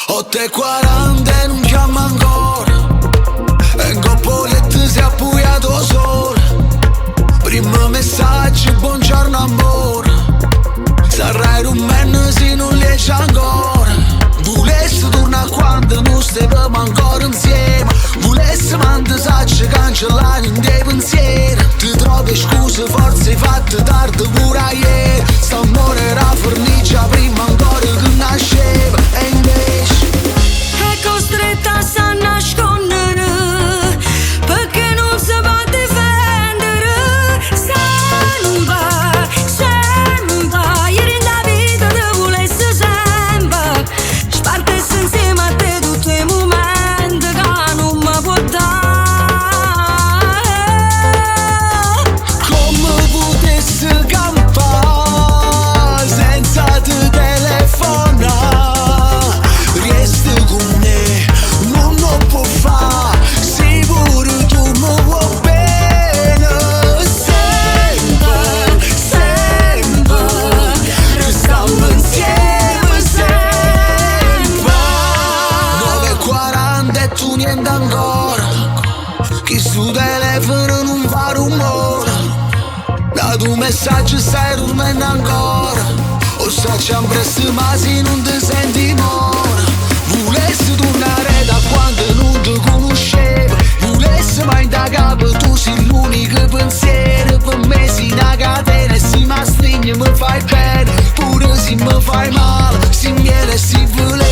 8:40 e non chiama ancora, e in coppoletto si è appuiato solo. Primo messaggio, buongiorno amore, sarai un man se non leggi ancora. Volessi tornare quando non stavamo ancora insieme, volessi quando sacci cancellare in dei pensieri. Ti trovi scuse, forse hai fatto tardi pure ieri. St'amore era fornicia prima ancora che nasceva, e invece è costretta a nascondere perché non si può difendere. Sempre, ieri nella vita ti volessi sempre, spartessi insieme a te tutti i momenti che non mi può dare. come potessi campare senza te telefonare. Resti con me, non lo può fare, sei pure tu mi vuoi bene. Sempre, restiamo insieme sempre. 9:40 e tu niente ancora, che su telefono non fa rumore. Da tu messaggio stai dormendo ancora, o facciamo presto ma se non ti senti more. Volessi tornare da quando non ti conoscevo, volessi mai da capo, tu sei l'unico pensiero. Per me sei una catena e se mi stringi mi fai bene, pure se mi fai male, se miele e se volessi.